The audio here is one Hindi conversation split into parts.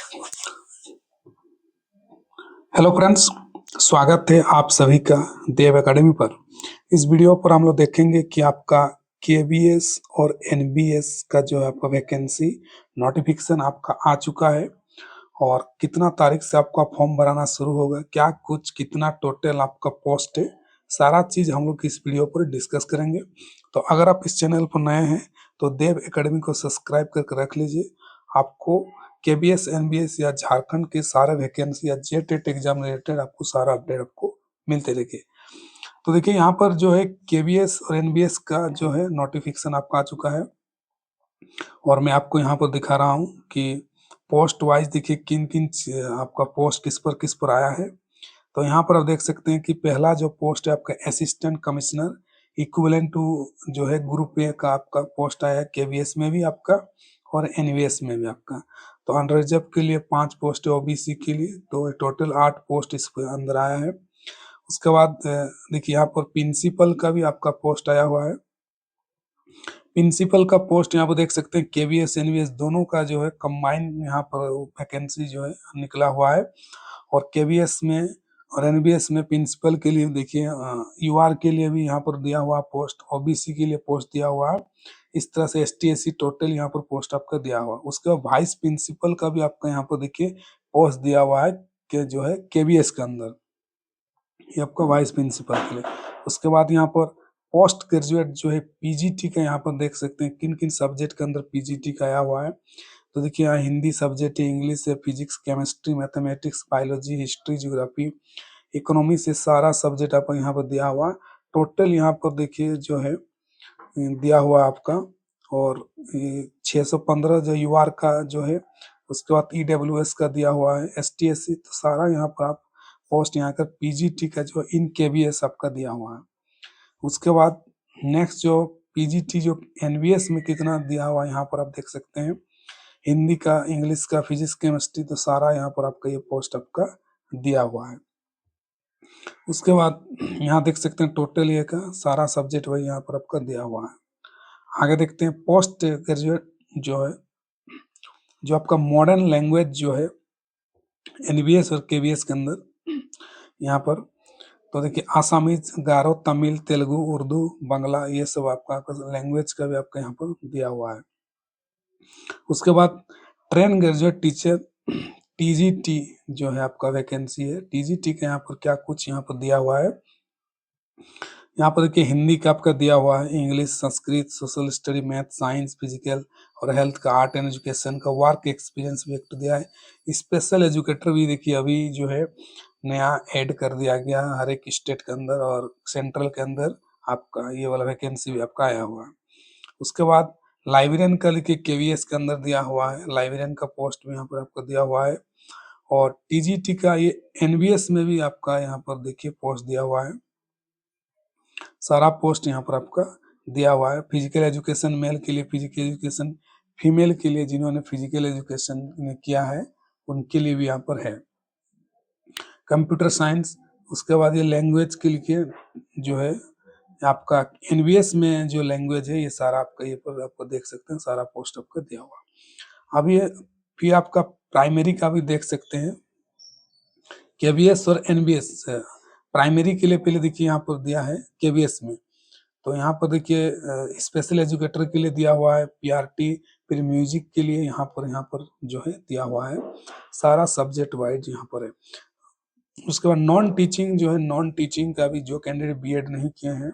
हेलो फ्रेंड्स, स्वागत है आप सभी का देव एकेडमी पर। इस वीडियो पर हम लोग देखेंगे कि आपका केबीएस और एनबीएस का जो है आपका वैकेंसी नोटिफिकेशन आपका आ चुका है और कितना तारीख से आपका फॉर्म भराना शुरू होगा, क्या कुछ कितना टोटल आपका पोस्ट है, सारा चीज हम लोग इस वीडियो पर डिस्कस करेंगे। तो अगर आप इस चैनल पर नए हैं तो देव एकेडमी को सब्सक्राइब करके रख लीजिए। आपको केबीएस एनबीएस या झारखंड के सारे वैकेंसी या जेटेट एग्जाम रिलेटेड आपको सारा अपडेट आपको मिलते रहेंगे। तो देखिए यहाँ पर जो है केबीएस और एनबीएस का जो है नोटिफिकेशन आपका आ चुका है और मैं आपको यहाँ पर दिखा रहा हूँ कि पोस्ट वाइज देखिए किन किन आपका पोस्ट किस पर आया है। तो यहाँ पर आप देख सकते हैं कि पहला जो पोस्ट है आपका असिस्टेंट कमिश्नर इक्विवेलेंट टू जो है ग्रुप ए का आपका पोस्ट आया है केबीएस में भी आपका और एनवीएस में भी आपका। तो अनरिजर्व के लिए 5 पोस्ट है, ओबीसी के लिए तो टोटल 8 पोस्ट इस अंदर आया है। उसके बाद देखिए यहाँ पर प्रिंसिपल का भी आपका पोस्ट आया हुआ है। प्रिंसिपल का पोस्ट यहाँ पर देख सकते हैं केबीएस एनवीएस दोनों का जो है कंबाइन यहाँ पर वैकेंसी जो है निकला हुआ है और केबीएस में और एनबीएस में प्रिंसिपल के लिए देखिए यूआर के लिए भी यहाँ पर दिया हुआ पोस्ट, ओबीसी के लिए पोस्ट दिया हुआ है। इस तरह से एसटी एससी टोटल यहाँ पर पोस्ट आपका दिया हुआ है। उसके बाद वाइस प्रिंसिपल का भी आपका यहाँ पर देखिए पोस्ट दिया हुआ है कि जो है केबीएस के अंदर, ये आपका वाइस प्रिंसिपल के लिए। उसके बाद यहाँ पर पोस्ट ग्रेजुएट जो है पीजीटी का यहाँ पर देख सकते हैं किन किन सब्जेक्ट के अंदर पीजीटी का आया हुआ है। तो देखिए यहाँ हिंदी सब्जेक्ट है, इंग्लिश है, physics, chemistry, mathematics, biology, history, geography, economy से सारा सब्जेक्ट आपको यहाँ पर दिया हुआ। टोटल यहाँ पर देखिए जो है दिया हुआ आपका और 615 जो यूआर का जो है, उसके बाद ईडब्ल्यूएस का दिया हुआ है, एसटीएससी, तो सारा यहाँ पर आप पोस्ट यहाँ कर पीजीटी का जो इन केबीएस आपका दिया हुआ है। उसके बाद नेक्स्ट जो पीजीटी जो एनवीएस में कितना दिया हुआ यहाँ पर आप देख सकते हैं, हिंदी का, इंग्लिश का, फिजिक्स, केमिस्ट्री, तो सारा यहाँ पर आपका ये पोस्ट आपका दिया हुआ है। उसके बाद यहाँ देख सकते हैं टोटल ये का सारा सब्जेक्ट वही यहाँ पर आपका दिया हुआ है। आगे देखते हैं पोस्ट ग्रेजुएट जो है, जो आपका मॉडर्न लैंग्वेज जो है एनबीएस और केबीएस के अंदर यहाँ पर, तो देखिए आसामीज, गारो, तमिल, तेलुगु, उर्दू, बांग्ला, ये सब आपका लैंग्वेज का भी आपका यहाँ पर दिया हुआ है। उसके बाद ट्रेन ग्रेजुएट टीचर टीजीटी जो है आपका वैकेंसी है, टीजीटी का यहाँ पर क्या कुछ यहाँ पर दिया हुआ है। यहाँ पर देखिए हिंदी का आपका दिया हुआ है, English, Sanskrit, social study, math, science, physical और हेल्थ का, आर्ट एंड एजुकेशन का, वर्क एक्सपीरियंस भी एक दिया है। स्पेशल एजुकेटर भी देखिए अभी जो है नया ऐड कर दिया गया हर एक स्टेट के अंदर और सेंट्रल के अंदर आपका ये वाला वैकेंसी भी आपका आया हुआ है। उसके बाद लाइब्रेरियन का लिखिए केवीएस के अंदर दिया हुआ है, लाइब्रेरियन का पोस्ट भी यहाँ पर आपको दिया हुआ है और टीजीटी का ये एनबीएस में भी आपका यहाँ पर देखिए पोस्ट दिया हुआ है। सारा पोस्ट यहाँ पर आपका दिया हुआ है। फिजिकल एजुकेशन मेल के लिए, फिजिकल एजुकेशन फीमेल के लिए, जिन्होंने फिजिकल एजुकेशन किया है उनके लिए भी यहाँ पर है। कंप्यूटर साइंस, उसके बाद ये लैंग्वेज के लिए जो है आपका एनबीएस में जो लैंग्वेज है ये सारा आपका ये पर आपको देख सकते हैं, सारा पोस्ट आपका दिया हुआ। अब ये फिर आपका प्राइमरी का भी देख सकते हैं, केबीएस और एनबीएस। प्राइमरी के लिए पहले देखिए यहाँ पर दिया है केबीएस में, तो यहाँ पर देखिए स्पेशल एजुकेटर के लिए दिया हुआ है पीआरटी, फिर म्यूजिक के लिए यहाँ पर जो है दिया हुआ है, सारा सब्जेक्ट वाइज यहाँ पर है। उसके बाद नॉन टीचिंग जो है, नॉन टीचिंग का भी जो कैंडिडेट बीएड नहीं किए हैं,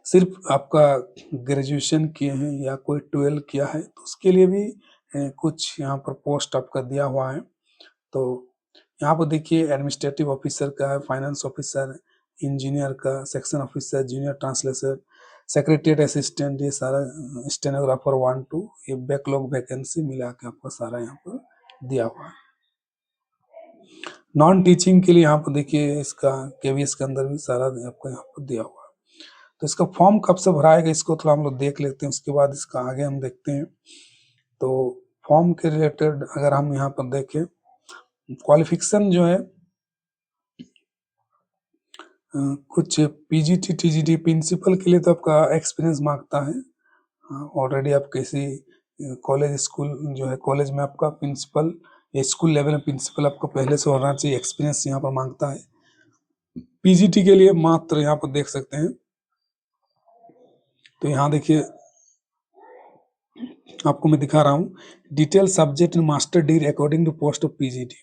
सिर्फ आपका ग्रेजुएशन किए हैं या कोई 12 किया है, तो उसके लिए भी कुछ यहाँ पर पोस्ट आपका दिया हुआ है। तो यहाँ पर देखिए एडमिनिस्ट्रेटिव ऑफिसर का है, फाइनेंस ऑफिसर, इंजीनियर का, section officer, junior translator, secretariat assistant, ये सारा स्टेनोग्राफर 1 2, ये बैकलॉग वैकेंसी मिला के आपका सारा यहाँ पर दिया हुआ है। नॉन टीचिंग के लिए यहाँ पर देखिए इसका केवीएस के अंदर भी सारा आपको यहाँ पर दिया हुआ है। तो इसका फॉर्म कब से भराएगा इसको थोड़ा हम लोग देख लेते हैं, उसके बाद इसका आगे हम देखते हैं। तो फॉर्म के रिलेटेड अगर हम यहाँ पर देखें, क्वालिफिकेशन जो है कुछ पीजीटी टीजीटी प्रिंसिपल के लिए तो आपका एक्सपीरियंस मांगता है, ऑलरेडी आप किसी कॉलेज स्कूल जो है कॉलेज में आपका प्रिंसिपल ये स्कूल लेवल में प्रिंसिपल आपको पहले से होना चाहिए, एक्सपीरियंस यहाँ पर मांगता है। पीजीटी के लिए मात्र यहाँ पर देख सकते हैं, तो यहाँ देखिए आपको मैं दिखा रहा हूँ, detail subject in master degree according to post of PGT.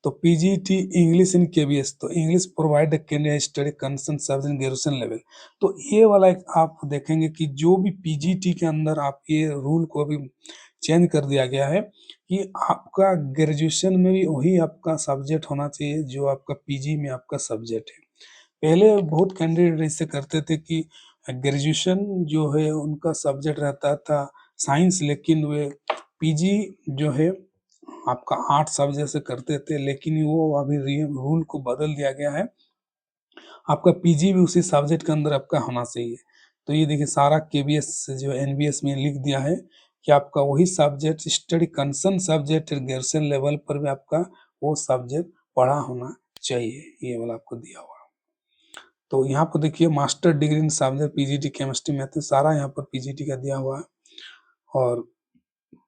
तो पीजीटी इंग्लिश इन केबीएस, तो English provide candidate study concern subject in graduation level. तो ये वाला एक आप देखेंगे कि जो भी पीजीटी के अंदर आप ये रूल को भी चेंज कर दिया गया है कि आपका ग्रेजुएशन में भी वही आपका सब्जेक्ट होना चाहिए जो आपका पीजी में आपका सब्जेक्ट है। पहले बहुत कैंडिडेट ऐसे करते थे कि ग्रेजुएशन जो है उनका सब्जेक्ट रहता था साइंस, लेकिन वे पीजी जो है आपका आर्ट सब्जेक्ट से करते थे, लेकिन वो अभी रूल को बदल दिया गया है, आपका पीजी भी उसी सब्जेक्ट के अंदर आपका होना चाहिए। तो ये देखिए सारा केबीएस जो एनबीएस में लिख दिया है कि आपका वही subject study concern subject graduation level पर भी आपका वो सब्जेक्ट पढ़ा होना चाहिए, ये वाला आपको दिया हुआ। तो यहाँ पर देखिए master degree in subject PGT chemistry में, तो सारा यहाँ पर पीजीटी का दिया हुआ है। और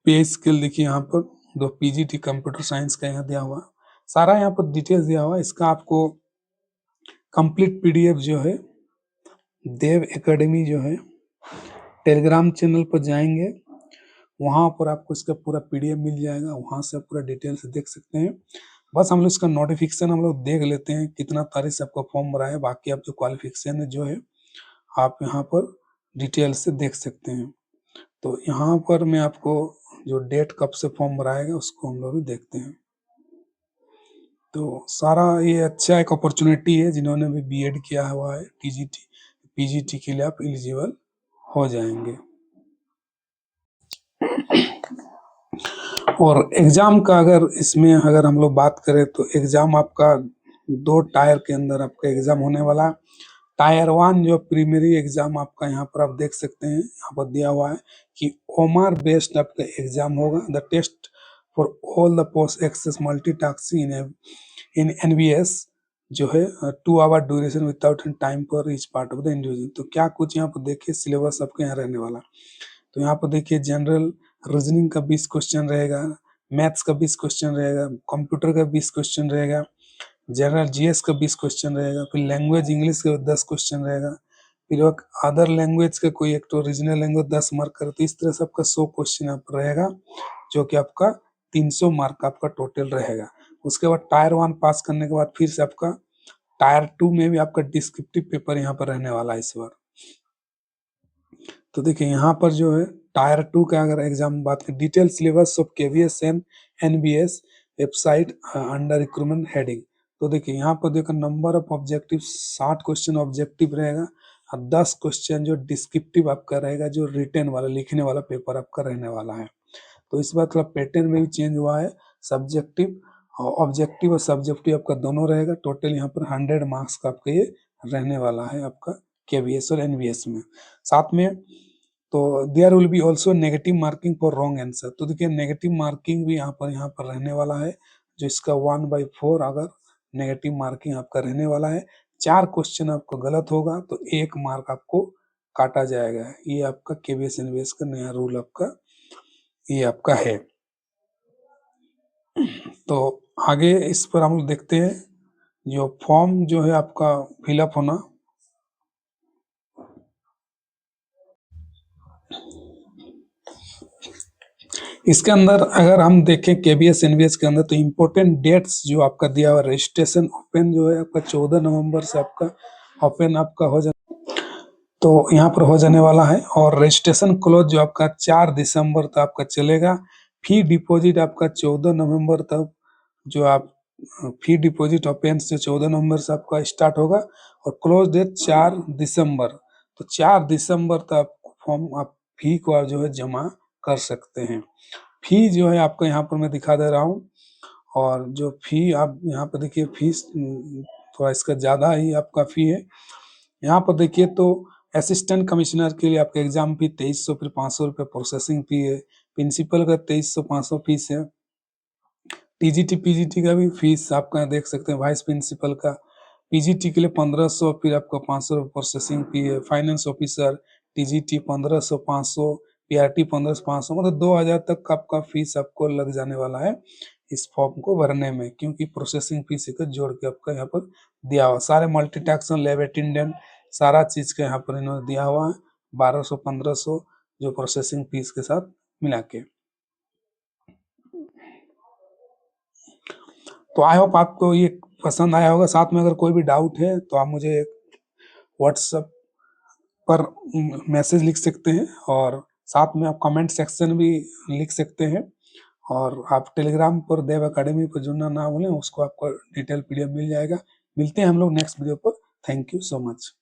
पे स्केल देखिए यहाँ पर दो पीजीटी कंप्यूटर साइंस का यहाँ दिया हुआ, सारा यहाँ पर डिटेल्स दिया हुआ है। इसका आपको कंप्लीट पीडीएफ जो है देव एकेडमी जो है टेलीग्राम चैनल पर जाएंगे, वहाँ पर आपको इसका पूरा पीडीएफ मिल जाएगा, वहाँ से आप पूरा डिटेल से देख सकते हैं। बस हम लोग इसका नोटिफिकेशन हम लोग देख लेते हैं कितना तारीख से आपका फॉर्म भरा है, बाकी आप जो क्वालिफिकेशन है जो है आप यहाँ पर डिटेल से देख सकते हैं। तो यहाँ पर मैं आपको जो डेट कब से फॉर्म भराएगा उसको हम लोग भी देखते हैं। तो सारा ये अच्छा एक अपॉर्चुनिटी है, जिन्होंने भी बीएड किया हुआ है टीजीटी पीजीटी के लिए आप एलिजिबल हो जाएंगे। और एग्जाम का अगर हम लोग बात करें तो एग्जाम आपका 2 टायर के अंदर आपका एग्जाम होने वाला है। टायर 1 जो प्रीलिमिनरी एग्जाम आपका यहाँ पर आप देख सकते हैं, यहाँ पर दिया हुआ है कि ओमार बेस्ड आपका एग्जाम होगा। The test for all the post access multitasking in NBS जो है 2 hour duration without time for each part of the individual. तो क्या कुछ यहाँ पर देखिए सिलेबस आपके यहाँ रहने वाला। तो यहाँ पर देखिए जनरल रीजनिंग का 20 क्वेश्चन रहेगा, मैथ्स का 20 क्वेश्चन रहेगा, कंप्यूटर का 20 क्वेश्चन रहेगा, जनरल जीएस का 20 क्वेश्चन रहेगा, फिर लैंग्वेज इंग्लिश का 10 क्वेश्चन रहेगा, फिर अदर लैंग्वेज का कोई एक तो रीजनल लैंग्वेज 10 मार्क का, तो इस तरह से आपका 100 क्वेश्चन यहाँ पर रहेगा, जो कि आपका 300 मार्क का आपका टोटल रहेगा। उसके बाद टायर 1 पास करने के बाद फिर से आपका टायर 2 में भी आपका डिस्क्रिप्टिव पेपर यहाँ पर रहने वाला है इस बार। तो देखिए यहाँ पर जो है टायर 2 का अगर एग्जाम बात करें, detail syllabus of KVS and NBS website under recruitment heading. तो देखिए यहाँ पर देखो number of objective 60 question objective रहेगा और 10 क्वेश्चन जो डिस्क्रिप्टिव आपका रहेगा, जो रिटन वाला लिखने वाला पेपर आपका रहने वाला है। तो इस बार थोड़ा पैटर्न में भी चेंज हुआ है, सब्जेक्टिव ऑब्जेक्टिव और सब्जेक्टिव आपका दोनों रहेगा। टोटल यहाँ पर 100 मार्क्स का आपका ये रहने वाला है आपका केवीएस और एनबीएस में। साथ में तो there will be also negative marking for wrong answer. तो देखिए नेगेटिव मार्किंग भी यहाँ पर रहने वाला है, जो इसका 1/4 अगर नेगेटिव मार्किंग आपका रहने वाला है। 4 क्वेश्चन आपको गलत होगा तो 1 मार्क आपको काटा जाएगा। ये आपका केवीएस एनबीएस का नया रूल आपका ये आपका है। तो आगे इस पर हम लोग देखते हैं, जो फॉर्म जो है आपका फिलअप होना, इसके अंदर अगर हम देखें केबीएस एनबीएस के अंदर तो इम्पोर्टेंट डेट्स जो आपका दिया हुआ, रजिस्ट्रेशन ओपन जो है आपका 14 नवंबर से आपका ओपन आपका हो जाए, तो यहाँ पर हो जाने वाला है। और रजिस्ट्रेशन क्लोज जो आपका 4 दिसंबर तक आपका चलेगा। फी डिपॉजिट आपका 14 नवंबर तक जो आप फी डिपॉजिट ओपन से 14 नवंबर से आपका स्टार्ट होगा और क्लोज डेट 4 दिसंबर। तो 4 दिसंबर तक फॉर्म आप फी को आप जो है जमा कर सकते हैं। फी जो है आपको यहाँ पर मैं दिखा दे रहा हूँ, और जो फी आप यहाँ पर देखिए फीस थोड़ा इसका ज़्यादा ही आपका फी है। यहाँ पर देखिए तो असिस्टेंट कमिश्नर के लिए आपका एग्जाम फी 2300, फिर 500 रुपये प्रोसेसिंग फी है। प्रिंसिपल का 2300 500 फीस है। टीजीटी पीजीटी का भी फीस आपका देख सकते हैं। वाइस प्रिंसिपल का पीजीटी के लिए 1500, फिर आपका 500 रुपये प्रोसेसिंग फी है। फाइनेंस ऑफिसर टीजीटी 1500 500, पीआरटी 1500 500, मतलब 2000 तक का आपका फीस आपको लग जाने वाला है इस फॉर्म को भरने में, क्योंकि प्रोसेसिंग फीस को जोड़ के आपका यहाँ पर दिया हुआ, सारे मल्टी टैक्सन, लैब अटेंडेंट, सारा चीज का यहाँ पर इन्होंने दिया हुआ है 1200-1500 जो प्रोसेसिंग फीस के साथ मिला के। तो आई होप आपको ये पसंद आया होगा। साथ में अगर कोई भी डाउट है तो आप मुझे व्हाट्सएप पर मैसेज लिख सकते हैं, और साथ में आप कमेंट सेक्शन भी लिख सकते हैं, और आप टेलीग्राम पर देव अकेडमी पर जुड़ना ना भूलें, उसको आपको डिटेल पीडीएफ मिल जाएगा। मिलते हैं हम लोग नेक्स्ट वीडियो पर। Thank you so much.